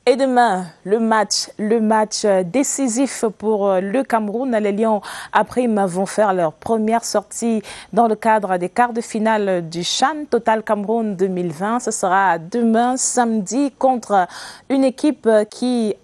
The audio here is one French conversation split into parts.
Et demain, le match décisif pour le Cameroun. Les Lions à prime vont faire leur première sortie dans le cadre des quarts de finale du CHAN Total Cameroun 2020. Ce sera demain, samedi, contre une équipe qui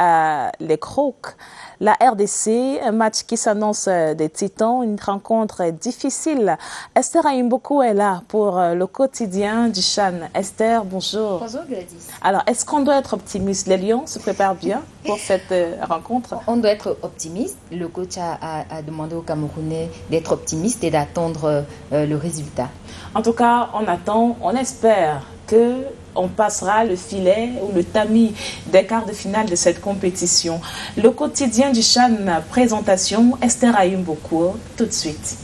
les croque. La RDC, un match qui s'annonce des titans, une rencontre difficile. Esther Aïmboko est là pour le quotidien du CHAN. Esther, bonjour. Bonjour Gladys. Alors, est-ce qu'on doit être optimiste? Les Lions se préparent bien pour cette rencontre? On doit être optimiste. Le coach a demandé aux Camerounais d'être optimistes et d'attendre le résultat. En tout cas, on attend, on espère qu'on passera le filet ou le tamis des quarts de finale de cette compétition. Le quotidien du CHAN, présentation, Esther Aïmboko, tout de suite.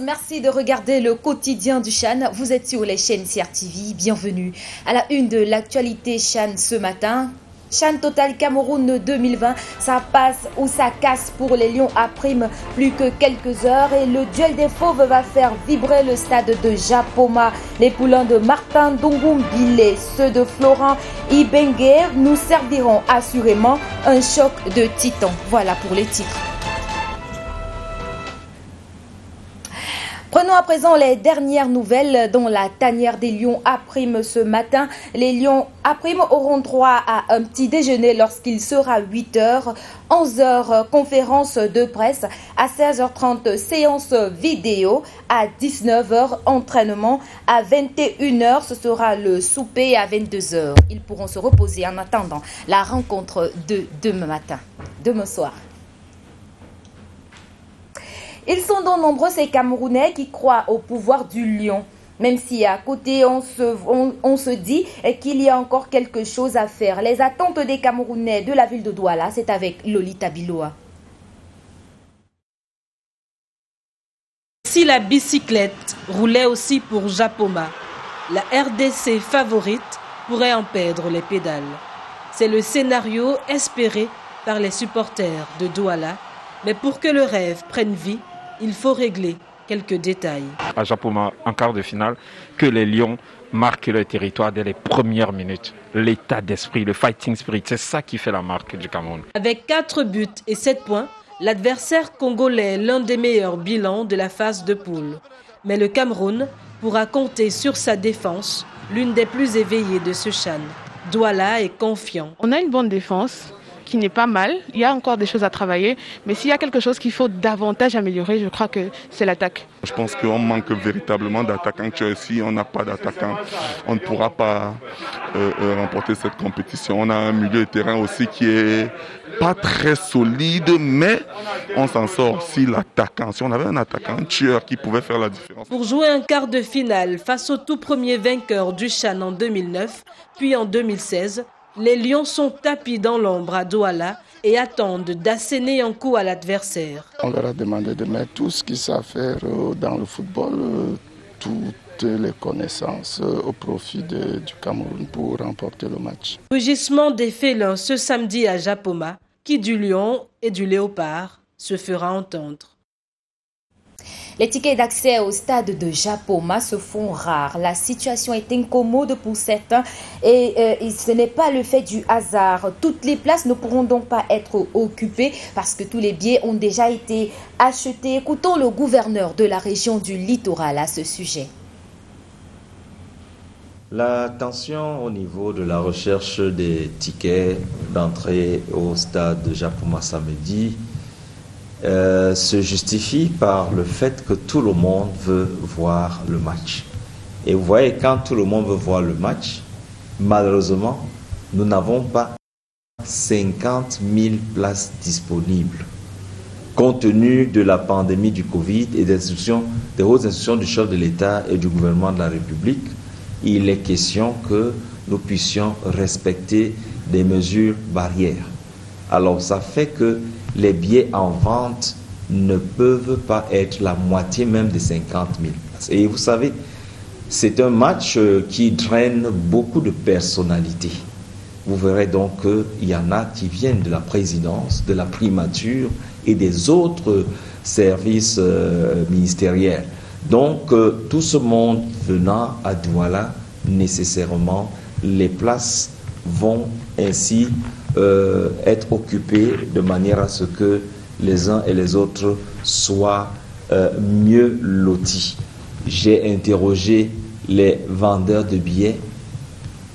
Merci de regarder le quotidien du CHAN. Vous êtes sur les chaînes CRTV. Bienvenue à la une de l'actualité CHAN ce matin. CHAN Total Cameroun 2020, ça passe ou ça casse pour les Lions à prime. Plus que quelques heures et le duel des fauves va faire vibrer le stade de Japoma. Les poulains de Martin Dongoum-Bilé, ceux de Florent Ibenguer nous serviront assurément un choc de titans. Voilà pour les titres. Prenons à présent les dernières nouvelles dans la tanière des Lions à prime ce matin. Les Lions à prime auront droit à un petit déjeuner lorsqu'il sera 8h, 11h conférence de presse, à 16h30 séance vidéo, à 19h entraînement, à 21h ce sera le souper, à 22h. Ils pourront se reposer en attendant la rencontre de demain soir. Ils sont donc nombreux ces Camerounais qui croient au pouvoir du lion. Même si à côté on se dit qu'il y a encore quelque chose à faire. Les attentes des Camerounais de la ville de Douala, c'est avec Lolita Biloa. Si la bicyclette roulait aussi pour Japoma, la RDC favorite pourrait en perdre les pédales. C'est le scénario espéré par les supporters de Douala. Mais pour que le rêve prenne vie, il faut régler quelques détails. À Japoma, en quart de finale, que les Lions marquent le territoire dès les premières minutes. L'état d'esprit, le fighting spirit, c'est ça qui fait la marque du Cameroun. Avec 4 buts et 7 points, l'adversaire congolais est l'un des meilleurs bilans de la phase de poule. Mais le Cameroun pourra compter sur sa défense, l'une des plus éveillées de ce CHAN. Douala est confiant. On a une bonne défense qui n'est pas mal. Il y a encore des choses à travailler. Mais s'il y a quelque chose qu'il faut davantage améliorer, je crois que c'est l'attaque. Je pense qu'on manque véritablement d'attaquants. Si on n'a pas d'attaquants, on ne pourra pas remporter cette compétition. On a un milieu de terrain aussi qui est pas très solide, mais on s'en sort si on avait un attaquant, un tueur qui pouvait faire la différence. Pour jouer un quart de finale face au tout premier vainqueur du CHAN en 2009, puis en 2016, les Lions sont tapis dans l'ombre à Douala et attendent d'asséner un coup à l'adversaire. On leur a demandé de mettre tout ce qu'ils savent faire dans le football, toutes les connaissances au profit du Cameroun pour remporter le match. Rugissement des félins ce samedi à Japoma, qui du lion et du léopard se fera entendre. Les tickets d'accès au stade de Japoma se font rares. La situation est incommode pour certains et ce n'est pas le fait du hasard. Toutes les places ne pourront donc pas être occupées parce que tous les billets ont déjà été achetés. Écoutons le gouverneur de la région du littoral à ce sujet. La tension au niveau de la recherche des tickets d'entrée au stade de Japoma samedi se justifie par le fait que tout le monde veut voir le match. Et vous voyez, quand tout le monde veut voir le match, malheureusement, nous n'avons pas 50 000 places disponibles. Compte tenu de la pandémie du Covid et des hautes instructions du chef de l'État et du gouvernement de la République, il est question que nous puissions respecter des mesures barrières. Alors ça fait que les billets en vente ne peuvent pas être la moitié même de 50 000 places. Et vous savez, c'est un match qui draine beaucoup de personnalités. Vous verrez donc qu'il y en a qui viennent de la présidence, de la primature et des autres services ministériels. Donc tout ce monde venant à Douala, nécessairement, les places vont ainsi être occupées de manière à ce que les uns et les autres soient mieux lotis. J'ai interrogé les vendeurs de billets,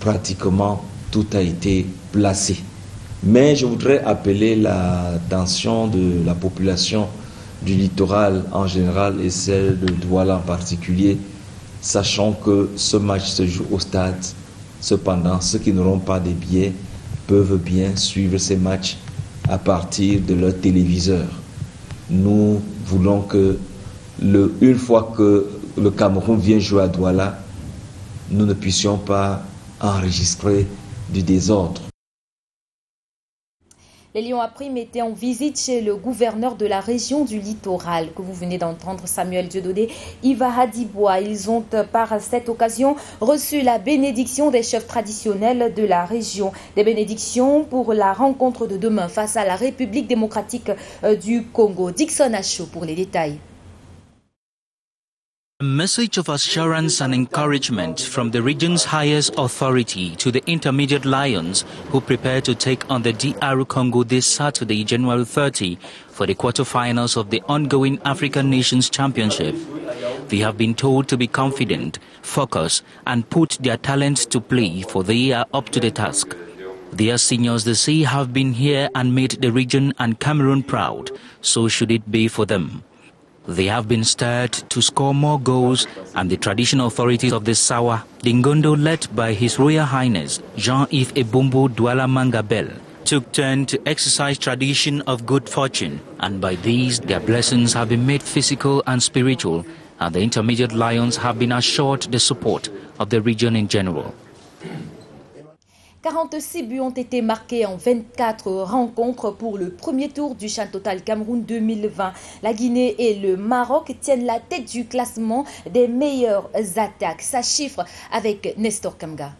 pratiquement tout a été placé. Mais je voudrais appeler l'attention de la population du littoral en général et celle de Douala en particulier, sachant que ce match se joue au stade. Cependant, ceux qui n'auront pas de billets peuvent bien suivre ces matchs à partir de leur téléviseur. Nous voulons que, une fois que le Cameroun vient jouer à Douala, nous ne puissions pas enregistrer du désordre. Les Lions à Prime étaient en visite chez le gouverneur de la région du littoral, que vous venez d'entendre, Samuel Dieudonné, Iva Hadibois. Ils ont par cette occasion reçu la bénédiction des chefs traditionnels de la région. Des bénédictions pour la rencontre de demain face à la République démocratique du Congo. Dixon Acho pour les détails. A message of assurance and encouragement from the region's highest authority to the intermediate Lions who prepare to take on the DR Congo this Saturday, January 30, for the quarterfinals of the ongoing African Nations Championship. They have been told to be confident, focus, and put their talents to play, for they are up to the task. Their seniors, they say, have been here and made the region and Cameroon proud. So should it be for them. They have been stirred to score more goals, and the traditional authorities of the Sawa, Dingondo, led by His Royal Highness Jean-Yves Ebumbu Douala Mangabel, took turn to exercise tradition of good fortune, and by these their blessings have been made physical and spiritual, and the intermediate Lions have been assured the support of the region in general. 46 buts ont été marqués en 24 rencontres pour le premier tour du CHAN Total Cameroun 2020. La Guinée et le Maroc tiennent la tête du classement des meilleures attaques. Ça chiffre avec Nestor Kamga.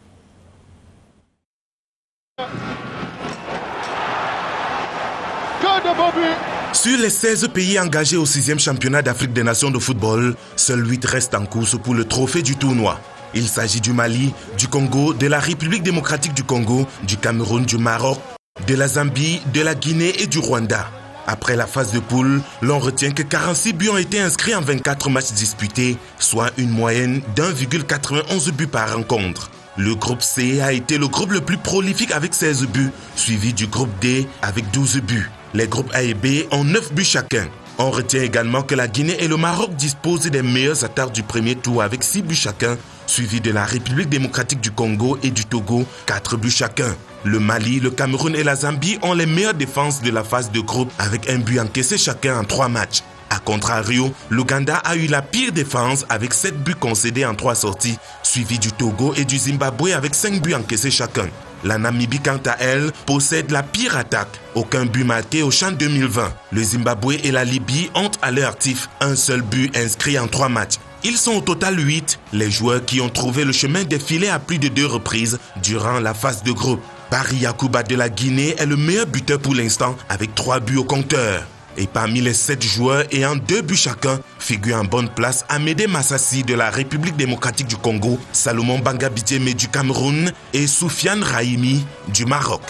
Sur les 16 pays engagés au 6e championnat d'Afrique des Nations de football, seuls 8 restent en course pour le trophée du tournoi. Il s'agit du Mali, du Congo, de la République démocratique du Congo, du Cameroun, du Maroc, de la Zambie, de la Guinée et du Rwanda. Après la phase de poule, l'on retient que 46 buts ont été inscrits en 24 matchs disputés, soit une moyenne d'1,91 buts par rencontre. Le groupe C a été le groupe le plus prolifique avec 16 buts, suivi du groupe D avec 12 buts. Les groupes A et B ont 9 buts chacun. On retient également que la Guinée et le Maroc disposent des meilleures attaques du premier tour avec 6 buts chacun, suivi de la République démocratique du Congo et du Togo, 4 buts chacun. Le Mali, le Cameroun et la Zambie ont les meilleures défenses de la phase de groupe avec 1 but encaissé chacun en 3 matchs. A contrario, l'Ouganda a eu la pire défense avec 7 buts concédés en 3 sorties, suivi du Togo et du Zimbabwe avec 5 buts encaissés chacun. La Namibie, quant à elle, possède la pire attaque. Aucun but marqué au CHAN 2020. Le Zimbabwe et la Libye ont à leur actif un seul but inscrit en 3 matchs. Ils sont au total 8, les joueurs qui ont trouvé le chemin des filets à plus de 2 reprises durant la phase de groupe. Barry Yakuba de la Guinée est le meilleur buteur pour l'instant avec 3 buts au compteur. Et parmi les 7 joueurs ayant 2 buts chacun, figure en bonne place Amédée Massassi de la République démocratique du Congo, Salomon Bangabidjeme du Cameroun et Soufiane Rahimi du Maroc.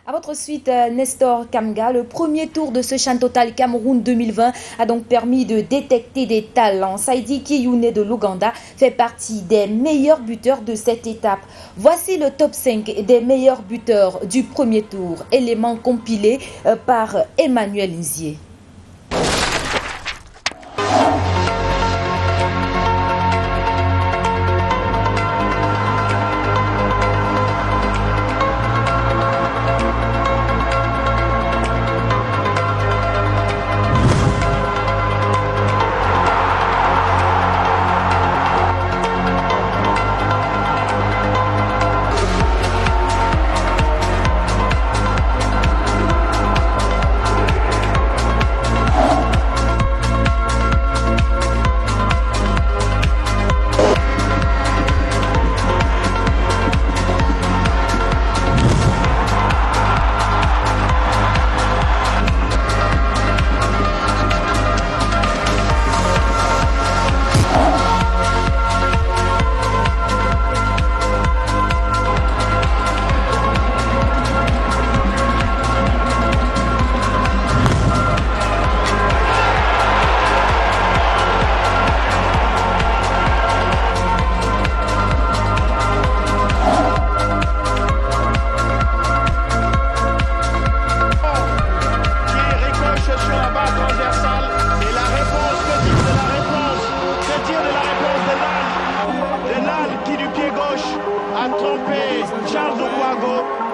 À votre suite, Nestor Kamga, le premier tour de ce CHAN Total Cameroun 2020 a donc permis de détecter des talents. Saidi Kiyune de l'Ouganda fait partie des meilleurs buteurs de cette étape. Voici le top 5 des meilleurs buteurs du premier tour, élément compilé par Emmanuel Nzier.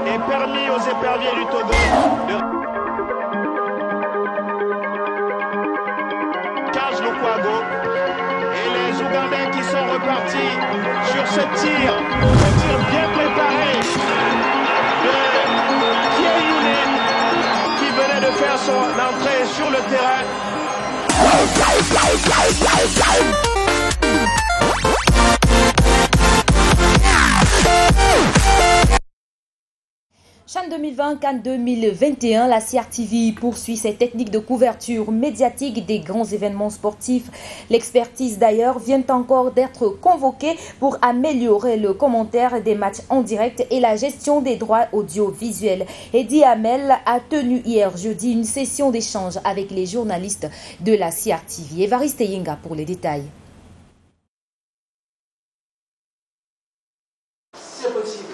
est permis aux éperviers du Togo de Charles Lukwago et les Ougandais qui sont repartis sur ce tir bien préparé de Kieyoune qui venait de faire son entrée sur le terrain. CHAN 2020, CAN 2021, la CRTV poursuit ses techniques de couverture médiatique des grands événements sportifs. L'expertise d'ailleurs vient encore d'être convoquée pour améliorer le commentaire des matchs en direct et la gestion des droits audiovisuels. Eddie Hamel a tenu hier jeudi une session d'échange avec les journalistes de la CRTV. Évariste Yenga pour les détails. C'est possible,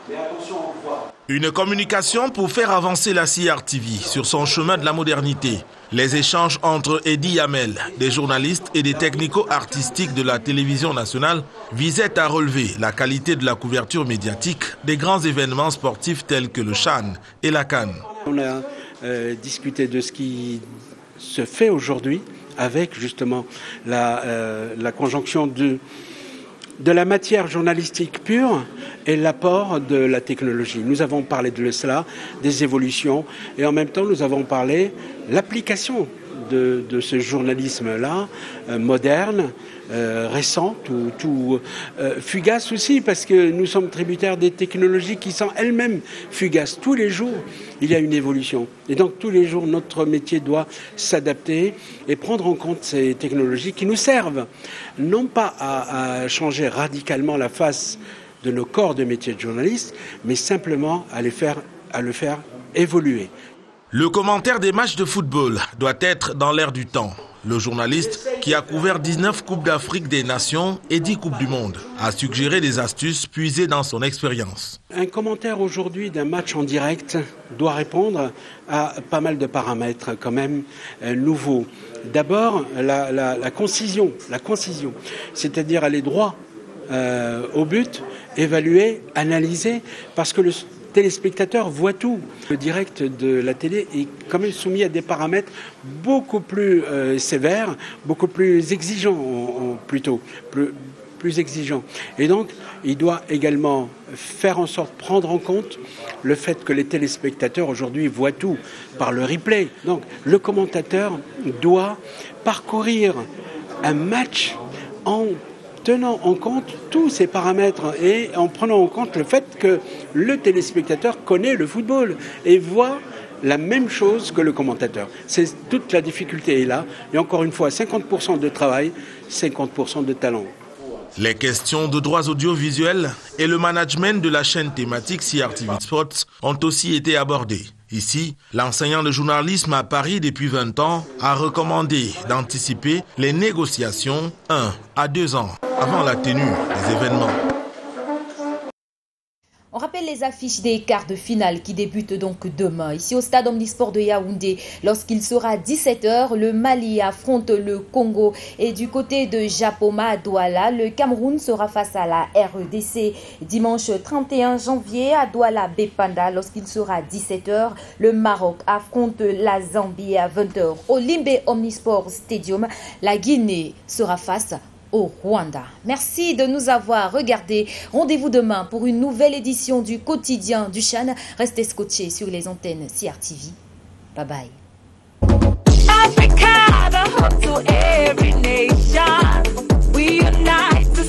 mais attention au pouvoir. Une communication pour faire avancer la CRTV sur son chemin de la modernité. Les échanges entre Eddie Hamel, des journalistes et des technico-artistiques de la télévision nationale visaient à relever la qualité de la couverture médiatique des grands événements sportifs tels que le CHAN et la CAN. On a discuté de ce qui se fait aujourd'hui avec justement la conjonction de la matière journalistique pure et l'apport de la technologie. Nous avons parlé de cela, des évolutions, et en même temps nous avons parlé de l'application de ce journalisme-là, moderne, récent, tout fugace aussi, parce que nous sommes tributaires des technologies qui sont elles-mêmes fugaces. Tous les jours, il y a une évolution. Et donc tous les jours, notre métier doit s'adapter et prendre en compte ces technologies qui nous servent, non pas à changer radicalement la face de nos corps de métier de journaliste, mais simplement à le faire évoluer. Le commentaire des matchs de football doit être dans l'air du temps. Le journaliste, qui a couvert 19 Coupes d'Afrique des Nations et 10 Coupes du Monde, a suggéré des astuces puisées dans son expérience. Un commentaire aujourd'hui d'un match en direct doit répondre à pas mal de paramètres quand même nouveaux. D'abord, la concision, c'est-à-dire aller droit au but, évaluer, analyser, parce que le téléspectateur voit tout. Le direct de la télé est quand même soumis à des paramètres beaucoup plus sévères, beaucoup plus exigeants plutôt, plus exigeants. Et donc, il doit également faire en sorte de prendre en compte le fait que les téléspectateurs aujourd'hui voient tout par le replay. Donc, le commentateur doit parcourir un match en tenant en compte tous ces paramètres et en prenant en compte le fait que le téléspectateur connaît le football et voit la même chose que le commentateur. C'est toute la difficulté est là. Et encore une fois, 50% de travail, 50% de talent. Les questions de droits audiovisuels et le management de la chaîne thématique CRTV Sports ont aussi été abordés. Ici, l'enseignant de journalisme à Paris depuis 20 ans a recommandé d'anticiper les négociations 1 à 2 ans avant la tenue des événements. On rappelle les affiches des quarts de finale qui débutent donc demain. Ici au stade Omnisport de Yaoundé, lorsqu'il sera 17h, le Mali affronte le Congo. Et du côté de Japoma à Douala, le Cameroun sera face à la RDC. Dimanche 31 janvier à Douala Bepanda, lorsqu'il sera 17h, le Maroc affronte la Zambie à 20h. Au Limbe Omnisport Stadium, la Guinée sera face au Rwanda. Merci de nous avoir regardés. Rendez-vous demain pour une nouvelle édition du quotidien du CHAN. Restez scotchés sur les antennes CRTV. Bye bye. Africa, the hub to every nation. We unite to